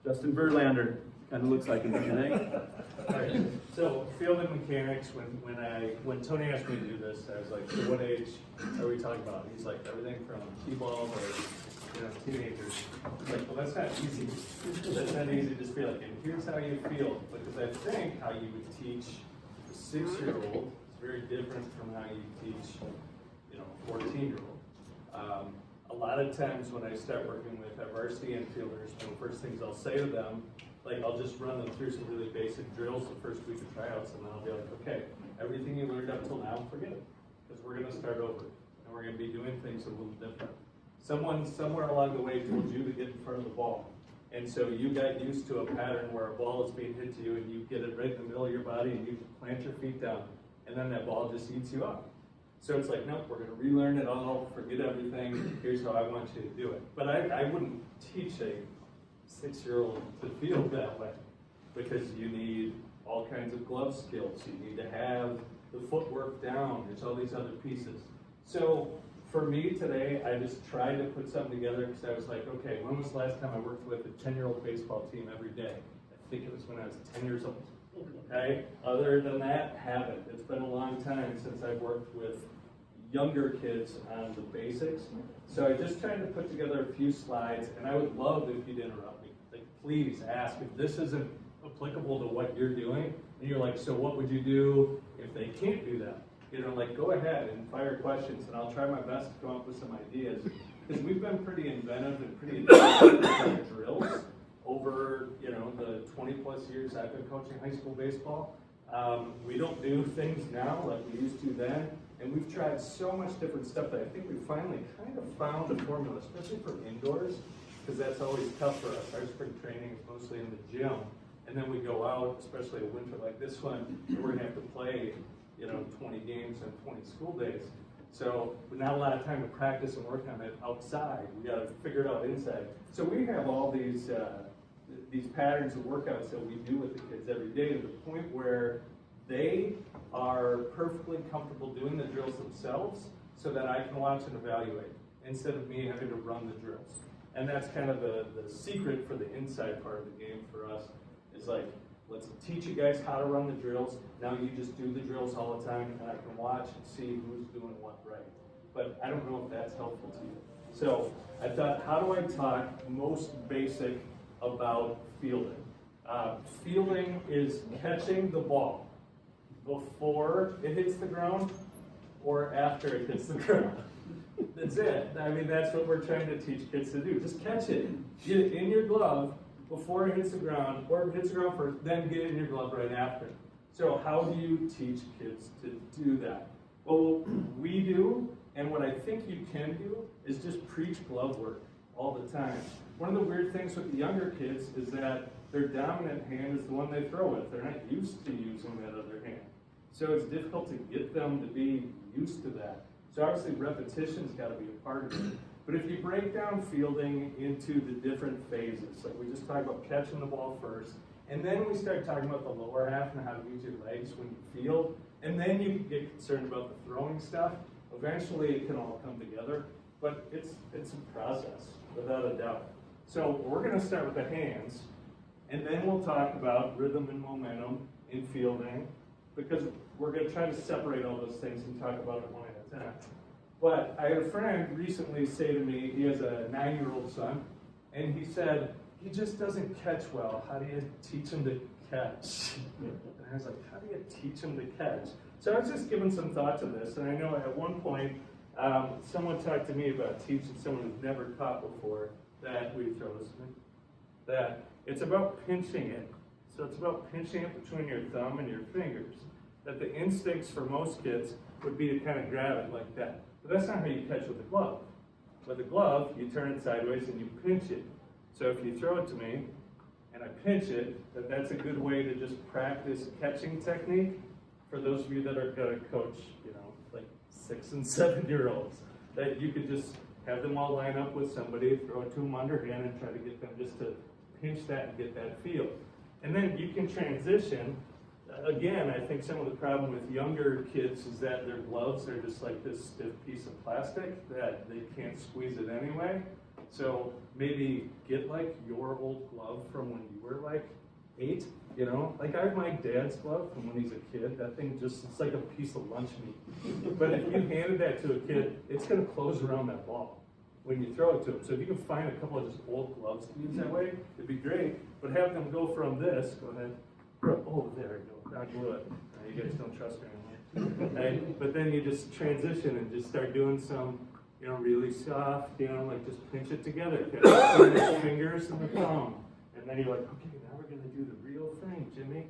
Justin Verlander, kind of looks like him, doesn't he? All right. So fielding mechanics, when Tony asked me to do this, I was like, so what age are we talking about? He's like, everything from T-ball or teenagers. I'm like, well, that's not easy. That's not easy to just be like, and here's how you feel. Because I think how you would teach a 6-year-old is very different from how you teach, a 14-year-old. A lot of times when I start working with our varsity infielders, one of the first things I'll say to them, like I'll just run them through some really basic drills the first week of tryouts, and then I'll be like, okay, everything you learned up till now, forget it, because we're going to start over, and we're going to be doing things a little different. Someone somewhere along the way told you to get in front of the ball, and so you got used to a pattern where a ball is being hit to you, and you get it right in the middle of your body, and you plant your feet down, and then that ball just eats you up. So it's like, nope, we're going to relearn it all, forget everything, here's how I want you to do it. But I wouldn't teach a 6-year-old to field that way, because you need all kinds of glove skills, you need to have the footwork down, there's all these other pieces. So for me today, I just tried to put something together because I was like, okay, when was the last time I worked with a 10-year-old baseball team every day? I think it was when I was 10 years old. Okay. Other than that, haven't. It's been a long time since I've worked with younger kids on the basics. So I just tried to put together a few slides, and I would love if you'd interrupt me. Like, please ask if this isn't applicable to what you're doing, and you're like, so what would you do if they can't do that? Like, go ahead and fire questions, and I'll try my best to come up with some ideas. Because we've been pretty inventive and pretty inventive with our drills over, the 20 plus years I've been coaching high school baseball. We don't do things now like we used to then, and we've tried so much different stuff that I think we finally kind of found a formula, especially for indoors, because that's always tough for us. Our spring training is mostly in the gym, and then we go out, especially a winter like this one, and we're gonna have to play 20 games and 20 school days. So not a lot of time to practice and work on it outside. We got to figure it out inside. So we have all these patterns of workouts that we do with the kids every day, to the point where they are perfectly comfortable doing the drills themselves, so that I can watch and evaluate instead of me having to run the drills. And that's kind of the secret for the inside part of the game for us, is like, let's teach you guys how to run the drills. Now you just do the drills all the time, and I can watch and see who's doing what right. But I don't know if that's helpful to you. So I thought, how do I talk most basic about fielding? Fielding is catching the ball before it hits the ground or after it hits the ground. That's it. I mean, that's what we're trying to teach kids to do. Just catch it. Get it in your glove before it hits the ground, or if it hits the ground first, then get it in your glove right after. So how do you teach kids to do that? Well, we do, and what I think you can do is just preach glove work all the time. One of the weird things with the younger kids is that their dominant hand is the one they throw with. They're not used to using that other hand. So it's difficult to get them to be used to that. So obviously repetition's got to be a part of it. But if you break down fielding into the different phases, like we just talked about catching the ball first, and then we start talking about the lower half and how to use your legs when you field, and then you can get concerned about the throwing stuff. Eventually it can all come together, but it's a process, without a doubt. So we're going to start with the hands, and then we'll talk about rhythm and momentum in fielding, because we're going to try to separate all those things and talk about it one at a time. But I had a friend recently say to me, he has a 9-year-old son, and he said, he just doesn't catch well. How do you teach him to catch? And I was like, how do you teach him to catch? So I was just giving some thought to this, and I know at one point, someone talked to me about teaching someone who's never caught before that, will you throw this to me? That it's about pinching it. So it's about pinching it between your thumb and your fingers. That the instincts for most kids would be to kind of grab it like that. But that's not how you catch with a glove. With a glove, you turn it sideways and you pinch it. So if you throw it to me and I pinch it, that's a good way to just practice catching technique for those of you that are going to coach, like 6 and 7-year-olds. That you could just have them all line up with somebody, throw it to them underhand, and try to get them just to pinch that and get that feel. And then you can transition. Again, I think some of the problem with younger kids is that their gloves are just like this stiff piece of plastic that they can't squeeze it anyway. So maybe get like your old glove from when you were like 8, you know? Like I have my dad's glove from when he's a kid. That thing just, it's like a piece of lunch meat. But if you handed that to a kid, it's gonna close around that ball when you throw it to them. So if you can find a couple of just old gloves to use that way, it'd be great. But have them go from this, go ahead. Oh, there you go, I glue it. You guys don't trust me anymore. Right? But then you just transition and just start doing some, you know, really soft, you know, like just pinch it together. Put your fingers and the thumb. And then you're like, okay, now we're gonna do the real thing, Jimmy.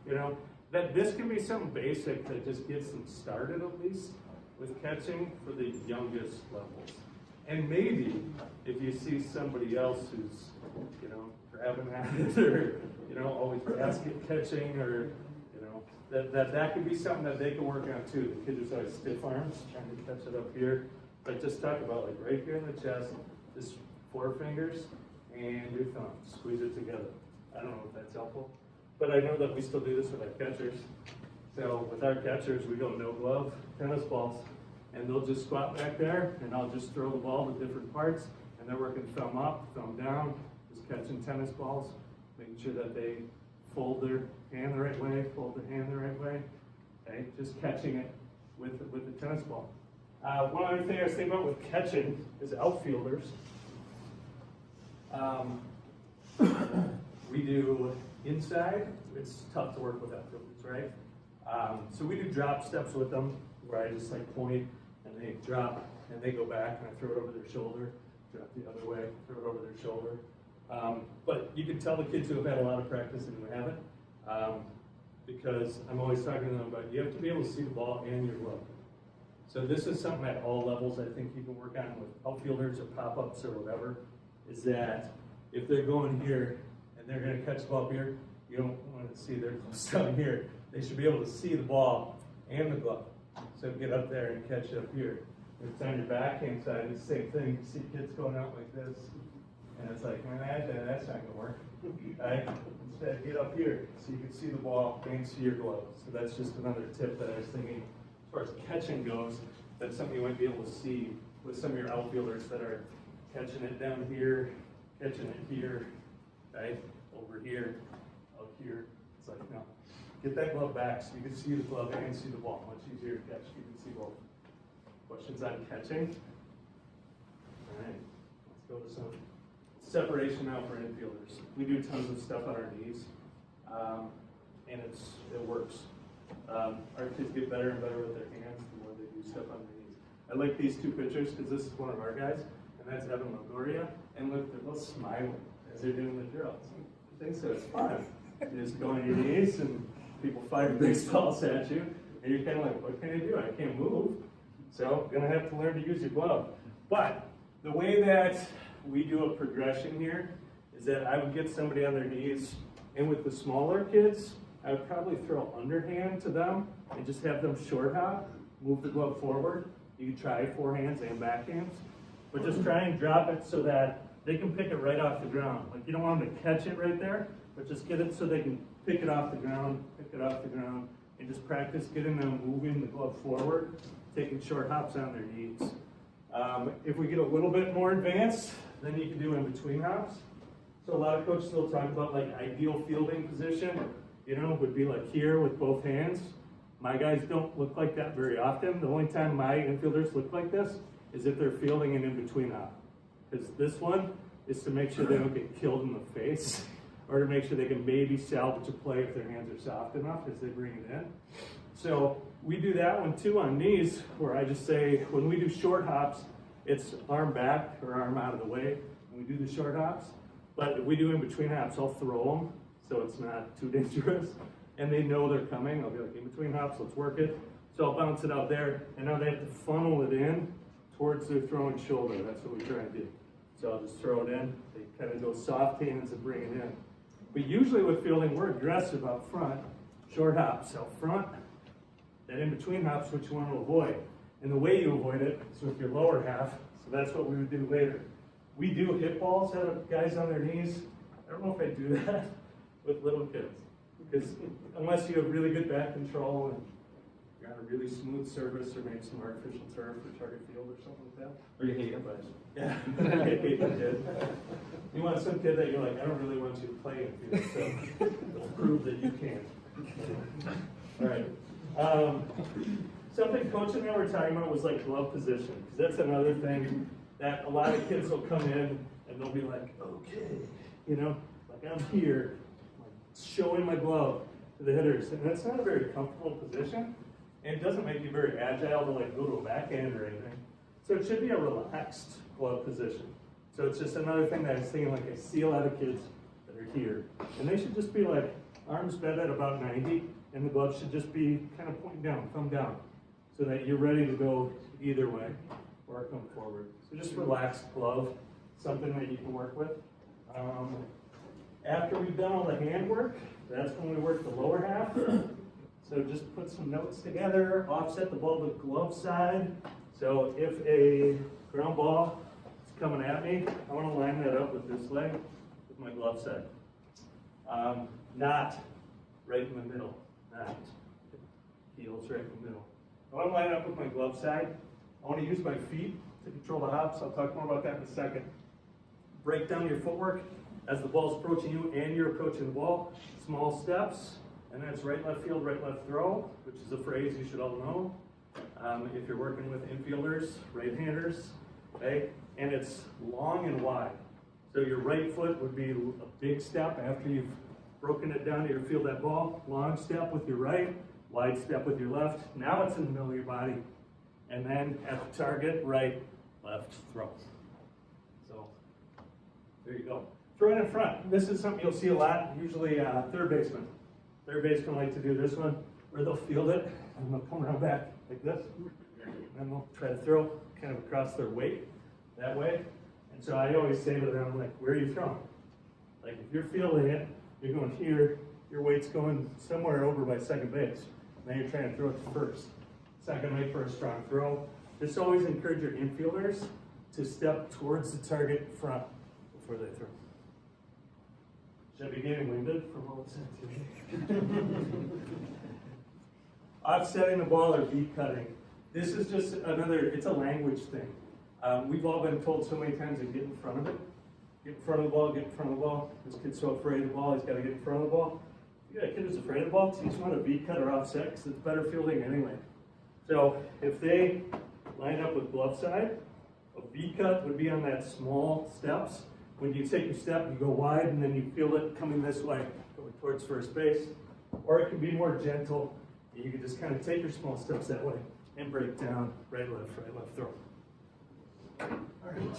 You know, that this can be something basic that just gets them started at least with catching for the youngest levels. And maybe if you see somebody else who's, you know, grabbing at it or, you know, always basket catching or, you know, that could be something that they can work on too. The kids are always stiff arms, trying to catch it up here. But just talk about like right here in the chest, just 4 fingers and your thumb. Squeeze it together. I don't know if that's helpful, but I know that we still do this with our catchers. So with our catchers, we go no glove tennis balls, and they'll just squat back there, and I'll just throw the ball to different parts, and they're working thumb up, thumb down, just catching tennis balls, making sure that they fold their hand the right way, fold their hand the right way, okay? Just catching it with the tennis ball. One other thing I was thinking about with catching is outfielders. We do inside, it's tough to work with outfielders, right? So we do drop steps with them, where I just like point, and they drop, and they go back, and I throw it over their shoulder, drop the other way, throw it over their shoulder. But you can tell the kids who have had a lot of practice and who haven't, because I'm always talking to them about, you have to be able to see the ball and your glove. So this is something at all levels I think you can work on with outfielders or pop-ups or whatever, is that if they're going here and they're going to catch the ball up here, you don't want to see their gloves down here. They should be able to see the ball and the glove. So get up there and catch it up here. If it's on your backhand side, it's the same thing. You see kids going out like this, and it's like, man, that's not going to work. Right? Instead, get up here so you can see the ball and see your glove. So that's just another tip that I was thinking. As far as catching goes, that's something you might be able to see with some of your outfielders that are catching it down here, catching it here, right? Over here, up here. It's like, no, get that glove back so you can see the glove and see the ball. Much easier to catch. You can see both. Questions on catching? All right, let's go to some separation now for infielders. We do tons of stuff on our knees, and it works. Our kids get better and better with their hands the more they do stuff on their knees. I like these 2 pictures because this is one of our guys, and that's Evan Longoria. And look, they're both smiling as they're doing the drills. I think so. It's fun. You just go on your knees, and people fire baseballs at you, and you're kind of like, what can I do? I can't move. So you're going to have to learn to use your glove. But the way that we do a progression here is that I would get somebody on their knees, and with the smaller kids, I would probably throw underhand to them and just have them short hop, move the glove forward. You can try forehands and backhands, but just try and drop it so that they can pick it right off the ground. Like you don't want them to catch it right there, but just get it so they can pick it off the ground, and just practice getting them moving the glove forward, taking short hops on their knees. If we get a little bit more advanced, then you can do in between hops. So a lot of coaches will talk about like ideal fielding position, you know, would be like here with both hands. My guys don't look like that very often. The only time my infielders look like this is if they're fielding an in-between hop. Because this one is to make sure they don't get killed in the face, or to make sure they can maybe salvage a play if their hands are soft enough as they bring it in. So we do that one too on knees, where I just say, when we do short hops, it's arm back or arm out of the way when we do the short hops. But if we do in between hops, I'll throw them so it's not too dangerous. And they know they're coming. I'll be like, in between hops, let's work it. So I'll bounce it out there, and now they have to funnel it in towards their throwing shoulder. That's what we try and do. So I'll just throw it in. They kind of go soft hands and bring it in. But usually with fielding, we're aggressive up front. Short hops out front. That in between hops, what you want to avoid. And the way you avoid it is with your lower half. So that's what we would do later. We do hit balls at guys on their knees. I don't know if I do that with little kids. Because unless you have really good back control and you're a really smooth surface or maybe some artificial turf or target field or something like that. Or you hate him, but Yeah, I hate that kid. You want some kid that you're like, I don't really want you to play in field, so it'll prove that you can. All right. Something Coach and I were talking about was like glove position, because that's another thing that a lot of kids will come in and they'll be like, okay, you know, like I'm here, like showing my glove to the hitters, and that's not a very comfortable position, and it doesn't make you very agile to like go to a backhand or anything. So it should be a relaxed glove position. So it's just another thing that I was thinking, like I see a lot of kids that are here, and they should just be like arms bent at about 90, and the glove should just be kind of pointing down, thumb down, so that you're ready to go either way or come forward. So just relaxed glove, something that you can work with. After we've done all the hand work, that's when we work the lower half. So just put some notes together, offset the ball to the glove side. So if a ground ball is coming at me, I want to line that up with this leg with my glove side. Not right in the middle, not heels right in the middle. I want to line up with my glove side. I want to use my feet to control the hops. I'll talk more about that in a second. Break down your footwork as the ball's approaching you and you're approaching the ball. Small steps, and that's right, left field, right, left throw, which is a phrase you should all know. If you're working with infielders, right-handers, okay? And it's long and wide. So your right foot would be a big step after you've broken it down to field that ball. Long step with your right, wide step with your left. Now it's in the middle of your body. And then at the target, right, left, throw. So there you go. Throw it in front. This is something you'll see a lot, usually third baseman. Third baseman like to do this one, where they'll field it, and they'll come around back like this. And then they'll try to throw kind of across their weight that way. And so I always say to them, like, where are you throwing? Like, if you're fielding it, you're going here, your weight's going somewhere over by second base. Now you're trying to throw it to first. It's not going to make for a strong throw. Just always encourage your infielders to step towards the target front before they throw. Should I be getting winded from all this activity? Offsetting the ball or beat cutting. This is just another, it's a language thing. We've all been told so many times to get in front of it. Get in front of the ball, get in front of the ball. This kid's so afraid of the ball, he's got to get in front of the ball. If you got a kid who's afraid of the ball, teach him how to beat cut or offset, because it's better fielding anyway. So if they line up with glove side, a beat cut would be on that small steps. When you take your step, you go wide, and then you feel it coming this way, going towards first base. Or it can be more gentle. You can just kind of take your small steps that way and break down right, left, throw. All right.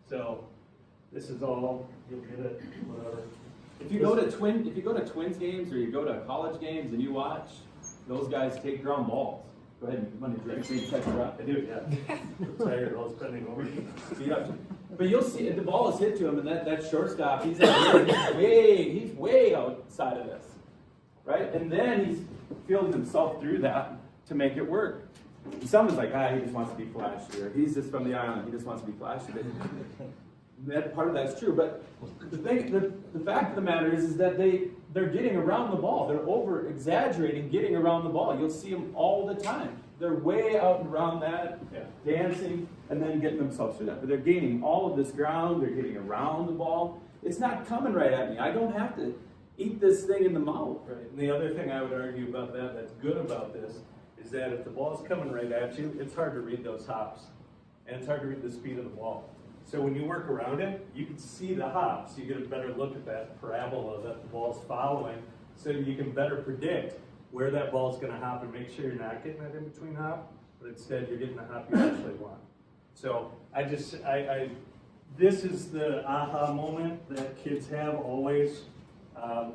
So this is all, you'll get it, whatever. if you go to Twins games or you go to college games and you watch, those guys take ground balls. Go ahead and money direct so you catch her up. I do, yeah. I'm tired, I was bending over. But you'll see the ball is hit to him, and that shortstop, he's way outside of this, right? And then he's fielding himself through that to make it work. And someone's like, he just wants to be flashy, or he's just from the island, he just wants to be flashy. But that part of that's true. But the fact of the matter is that they're getting around the ball. They're over exaggerating getting around the ball. You'll see them all the time. They're way out and around that, dancing, and then getting themselves through that. But they're gaining all of this ground. They're getting around the ball. It's not coming right at me. I don't have to eat this thing in the mouth. Right. And the other thing I would argue about that's good about this is that if the ball's coming right at you, it's hard to read those hops. And it's hard to read the speed of the ball. So when you work around it, you can see the hops. You get a better look at that parabola that the ball's following, so you can better predict where that ball's going to hop and make sure you're not getting that in-between hop, but instead you're getting the hop you actually want. So this is the aha moment that kids have always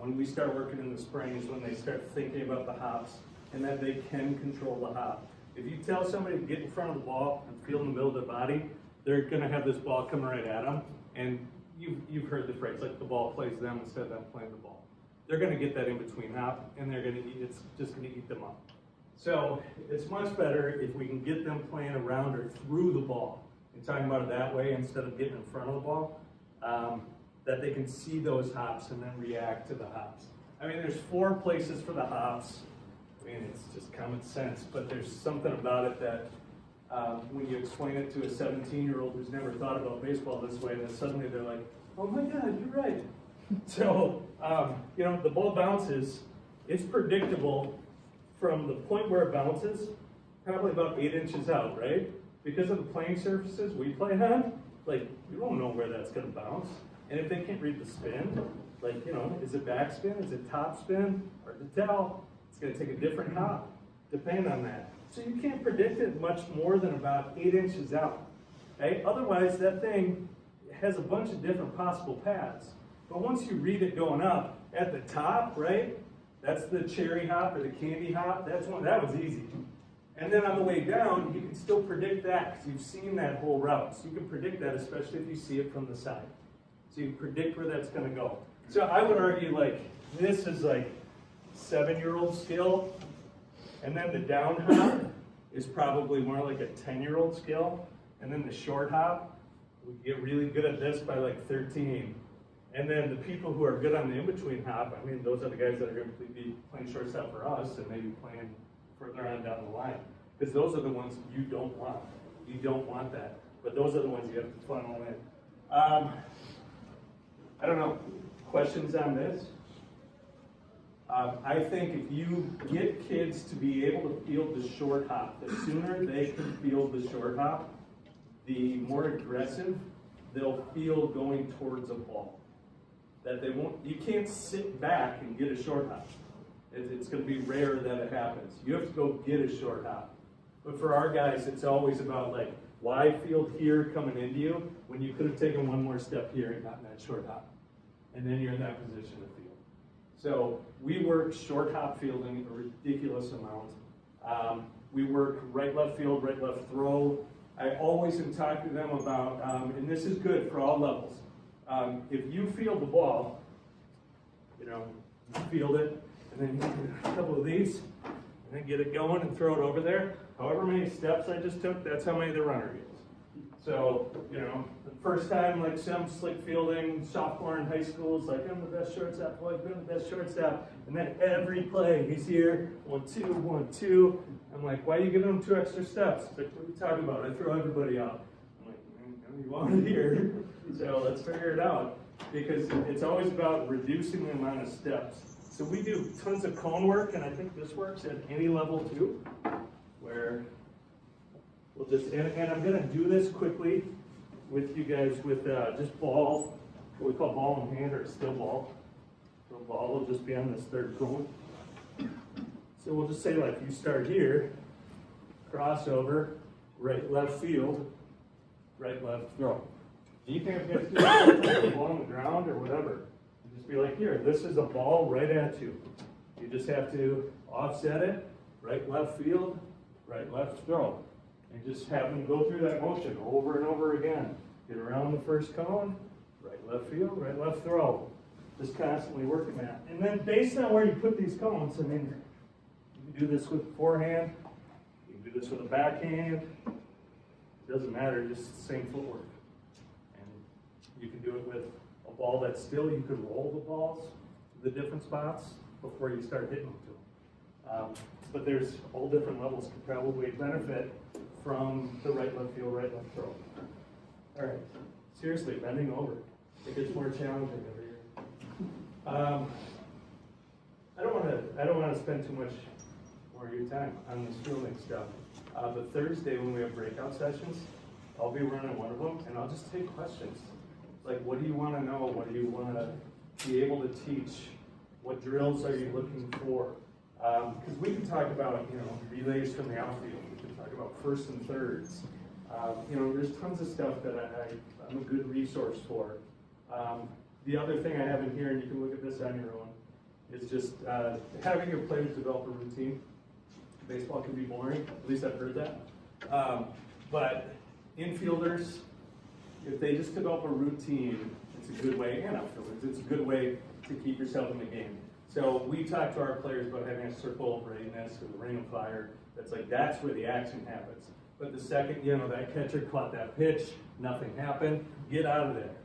when we start working in the spring, is when they start thinking about the hops and that they can control the hop. If you tell somebody to get in front of the ball and feel in the middle of their body, they're going to have this ball coming right at them, and you've heard the phrase, like the ball plays them instead of them playing the ball. They're going to get that in-between hop, and it's just going to eat them up. So it's much better if we can get them playing around or through the ball, and talking about it that way instead of getting in front of the ball, that they can see those hops and then react to the hops. I mean, there's 4 places for the hops. mean, it's just common sense, but there's something about it that when you explain it to a 17-year-old who's never thought about baseball this way, then suddenly they're like, oh my God, you're right. So, you know, the ball bounces, it's predictable from the point where it bounces, probably about 8 inches out, right? Because of the playing surfaces we play on, like, you don't know where that's gonna bounce. And if they can't read the spin, like, you know, is it backspin, is it topspin? Hard to tell. It's gonna take a different hop, depending on that. So you can't predict it much more than about 8 inches out, okay? Otherwise, that thing has a bunch of different possible paths. But once you read it going up, at the top, right? That's the cherry hop or the candy hop. That was easy. And then on the way down, you can still predict that because you've seen that whole route. So you can predict that, especially if you see it from the side. So you can predict where that's going to go. So I would argue like this is like 7-year-old skill, and then the down hop is probably more like a 10-year-old skill, and then the short hop, we get really good at this by like 13. And then the people who are good on the in-between hop, I mean, those are the guys that are going to be playing shortstop for us and maybe playing further on down the line. Because those are the ones you don't want. You don't want that. But those are the ones you have to funnel in. I don't know. Questions on this? I think if you get kids to be able to field the short hop, the sooner they can field the short hop, the more aggressive they'll feel going towards a ball. That they won't, you can't sit back and get a short hop. It's going to be rare that it happens. You have to go get a short hop. But for our guys, it's always about like, why field here coming into you when you could have taken one more step here and gotten that short hop. And then you're in that position to field. So we work short hop fielding a ridiculous amount. We work right, left field, right, left throw. I always am talking to them about, and this is good for all levels. If you field the ball, you know, you field it, and then you do a couple of these, and then get it going and throw it over there. However many steps I just took, that's how many the runner gets. So, you know, the first time, like some slick fielding, sophomore in high school, it's like, I'm the best shortstop, I've been the best shortstop. And then every play, he's here, 1-2, 1-2. I'm like, why are you giving him 2 extra steps? It's like, what are you talking about? I throw everybody out. I'm like, man, you want it here. So let's figure it out. Because it's always about reducing the amount of steps. So we do tons of cone work, and I think this works at any level too, where we'll just, and I'm gonna do this quickly with you guys with just ball, what we call ball in hand or still ball. So ball will just be on this third cone. So we'll just say like you start here, crossover, right, left field, right, left throw. You can have the ball on the ground or whatever. Just be like, here, this is a ball right at you. You just have to offset it, right, left field, right, left throw. And just have them go through that motion over and over again. Get around the first cone, right, left field, right, left throw. Just constantly working that. And then based on where you put these cones, I mean, you can do this with the forehand, you can do this with a backhand. It doesn't matter, just the same footwork. And you can do it with a ball that's still, you could roll the balls to the different spots before you start hitting them to them. But there's all different levels could probably benefit from the right, left field, right, left throw. All right, seriously, bending over. It gets more challenging every year. I don't want to spend too much more of your time on this fielding stuff. But Thursday when we have breakout sessions, I'll be running one of them, and I'll just take questions. Like, what do you want to know? What do you want to be able to teach? What drills are you looking for? Because we can talk about, you know, relays from the outfield. We can talk about first and thirds. You know, there's tons of stuff that I'm a good resource for. The other thing I have in here, and you can look at this on your own, is just having your players develop a routine. Baseball can be boring, at least I've heard that. But infielders, if they just develop a routine, it's a good way, and outfielders, it's a good way to keep yourself in the game. So we talk to our players about having a circle of readiness or the ring of fire. That's like, that's where the action happens. But the second, you know, that catcher caught that pitch, nothing happened, get out of there.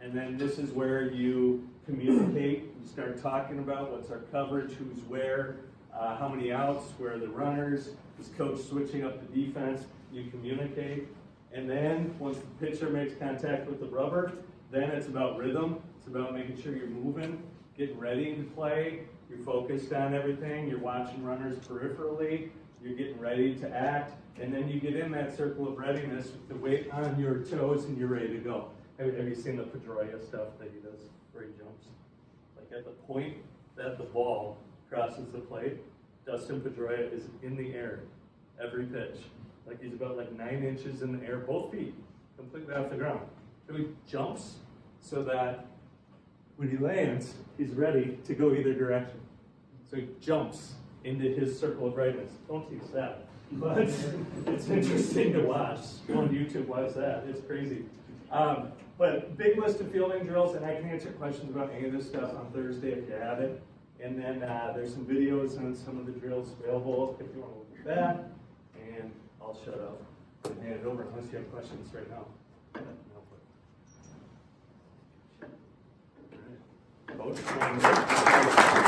And then this is where you communicate, you start talking about what's our coverage, who's where. how many outs, where are the runners, is coach switching up the defense, you communicate. And then once the pitcher makes contact with the rubber, then it's about rhythm. It's about making sure you're moving, getting ready to play, you're focused on everything, you're watching runners peripherally, you're getting ready to act, and then you get in that circle of readiness with the weight on your toes and you're ready to go. Have you seen the Pedroia stuff that he does where he jumps? Like at the point that the ball crosses the plate, Dustin Pedroia is in the air every pitch. Like he's about like 9 inches in the air, both feet, completely off the ground. So he jumps so that when he lands, he's ready to go either direction. So he jumps into his circle of readiness. Don't teach that, but it's interesting to watch. Go on YouTube, watch that. It's crazy. But big list of fielding drills, and I can answer questions about any of this stuff on Thursday if you have it. And then there's some videos on some of the drills available if you want to look at that. And I'll shut up and hand it over unless you have questions right now. Coach?